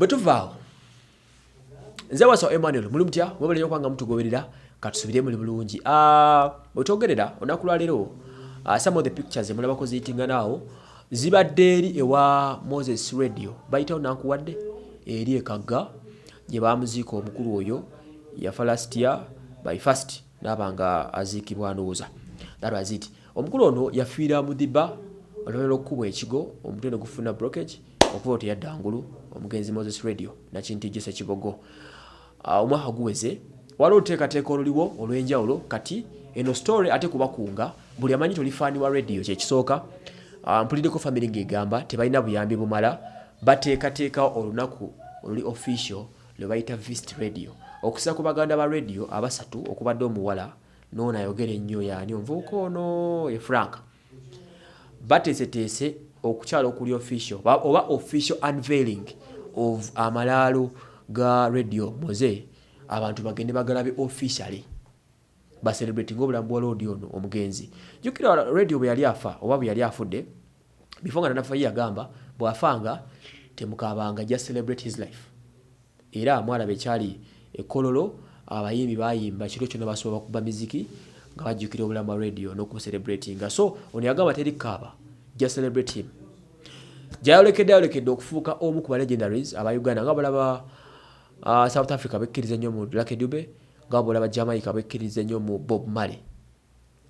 Bwetuvaawo nze wasa Emmanuel muli mutya mwebale yokwanga mutugoberera katusubire muli bulungi. Bwetwogerera olunaku lwa leero some of the pictures mulabako ziyitinga naawo zibadde eri ewa Moses Radio bayitawo nankuwadde eri ekagga gye bamuziika omukulu oyo yafa last year by first n'abanga aziikibwa ndowooza. That was it. Omukulu ono yafiira mu dibba olwalero okukubwa ekigo omutwe ne gufuna blockage okuba oteyadda ngulu omugenzi Moses Radio nakintijje Ssekibogo. Omwaka guweze waliwo oluteekateeka oluliwo olw'enjawulo kati eno story ate kubakunga buli amanyi tolifaani wa radio kyekisooka. Mpuliddeko family ng'egamba tebalina buyambi bumala bateekateekawo olunaku oluli official lwe bayita Visit Radio okusa ku baganda ba radio abasatu okubadde omuwala n'ono ayogera ennyo yaani omuvubuka ono ye Frank bateeseteese okukyala okuli official oba official unveiling of amalaalo ga radio Moze abantu bagende bagalabe officially ba celebrating obulamu bwa Lord ono omugenzi. Jukira radio bwe yali afa oba bwe yali afudde before nga nafa yagamba bwafanga temukabanga just celebrate his life. Era mwalabe kyali ekololo abayimbi bayimba kiro kyonna basoba kuba muziki nga bajjukira obulamu bwa radio n'okucelebratinga. So ono yagamba teri kaba just celebrate him. Jayolekedde okufuuka omu ku ba legendaries aba Uganda nga balaba South Africa bekkiriza nnyo mu Lucky Dube nga balaba Jamaica bekkiriza nnyo mu Bob Marley.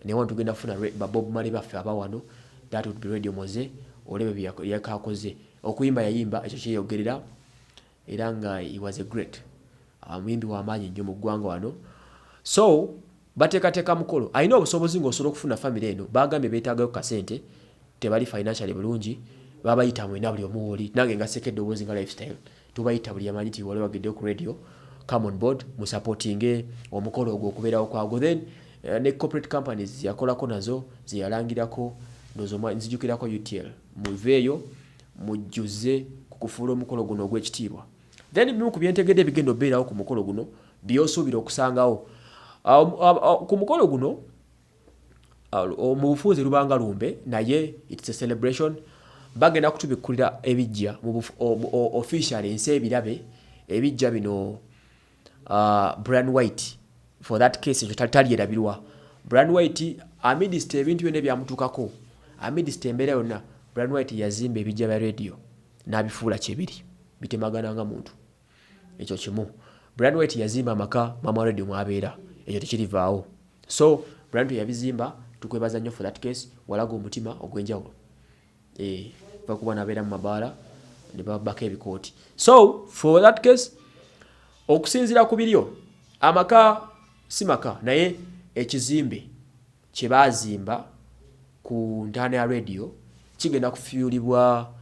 Ne wantu tugenda kufuna ba Bob Marley baffe abawano that would be Radio Moze olebe byakakoze okuyimba yayimba ekyo kyeyogerera era nga he was a great muyimbi w'amaanyi nnyo mu ggwanga wano. So bateekateeka mukolo alina obusobozi ng'osobola okufuna family eno bagambye beetaagayo kasente tebali financially bulungi babayita mwena buli omu woli nange nga sekedde obwozi nga lifestyle tubayita buli amanyi ti wali wageddeyo ku radio come on board mu supporting omukolo ogwo okubeerawo kwago. Then ne corporate companies yakolako nazo ziyalangirako nzijukirako UTL muveeyo mujjuze kukufuula omukolo guno ogw'ekitiibwa. Then bimu ku byentegedde bigenda obeerawo ku mukolo guno byosuubira okusangawo ku mukolo guno mu bufuuzi lubanga lumbe naye it's a celebration bagenda kutubikkulira ebijja mu officially ensi ebirabe ebijja bino Brian White for that case ekyo tali erabirwa. Brian White amidst ebintu byonna byamutuukako amidst embeera yonna Brian White yazimba ebijja bya radio n'abifuula kyebiri bitemagana nga muntu. Ekyo kimu. Brian White yazimba amaka mama radio mwabeera ekyo tekirivaawo. So Brian White yabizimba tukwebaza nnyo for that case walaga omutima ogw'enjawulo bakuba nabeera mu mabaala ne babaka ebikooti. So for that case okusinziira ku biryo amaka si maka naye ekizimbe kye baazimba ku ntaana ya radio kigenda kufuulibwa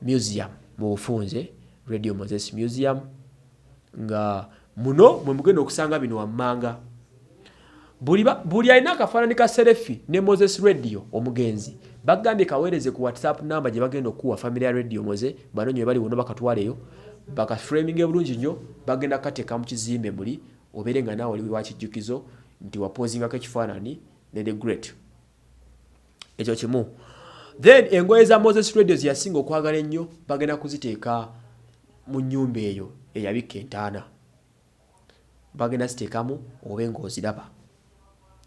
museum mu bufunze Radio Moses Museum nga muno mwe mugenda okusanga bino wammanga buli alina akafaanani ka selfie ne Moses Radio omugenzi bagambye kaweereze ku WhatsApp number gye bagenda okuwa family ya Radio Moze bano nyo bali wono bakatwaleyo baka framing ebulungi nnyo bagenda kateeka mu kizimbe muli obeere nga naawe oli wa kijjukizo nti wapozingako ekifaanani ne the great. Ekyo kimu. Then engoye za Moses Radio ziyasinga okwagala ennyo bagenda kuziteeka mu nnyumba eyo eyabika entaana bagenda ziteekamu obe ng'oziraba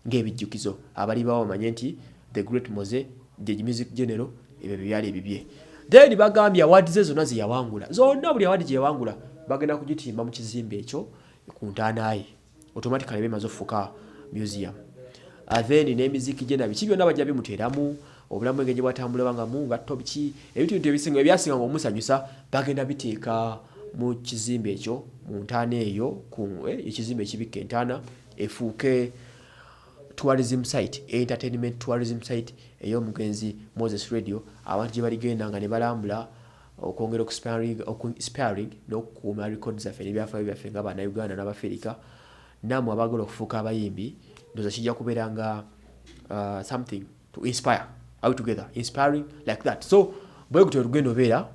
ng'ebijjukizo abali bawo bamanye nti the great Moze the music general ebyo byali ebibye. Then bagambye awadi ze zonna zeyawangula zonna buli awadi gye yawangula bagenda kugitimba mu kizimbe ekyo ku ntaana ye automatically bemaze okufuuka museum. Then n'emiziki gye nabiki byonna bajja bimuteeramu obulamu engeri bwatambula bangamu ngatto biki ebintu ebisinga ebyasinga ng'omusanyusa bagenda biteeka mu kizimbe ekyo mu ntaana eyo ku ekizimbe ekibikka entaana efuuke tourism site entertainment tourism site ey'omugenzi Moses Radio abantu gye baligenda nga ne balambula okwongera okuinspiring n'okukuuma records zaffe n'ebyafaayo byaffe nga Bannayuganda n'Abafirika namwe abagala okufuuka abayimbi ndoza kijja kubeera nga something to inspire all together inspiring like that. So bwe gutyo lugendo obeera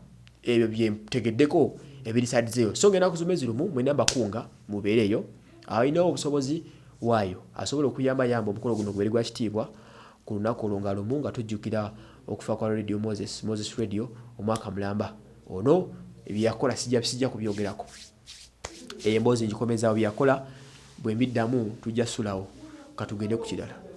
ebyo byentegeddeko ebiri sides eyo so ngenda kuzuma ezirumu mwena bakunga mubeereyo alina obusobozi waayo asobola okuyamba omukolo guno gweri gwa kitiibwa ku lunaku olwo lumu nga tujjukira okufa kwa Radio Moses Radio omwaka mulamba ono ebyakola sijja kubyogerako. Emboozi ngikomezaawo byakola bwe mbiddamu tujja ssulawo katugende ku kirala.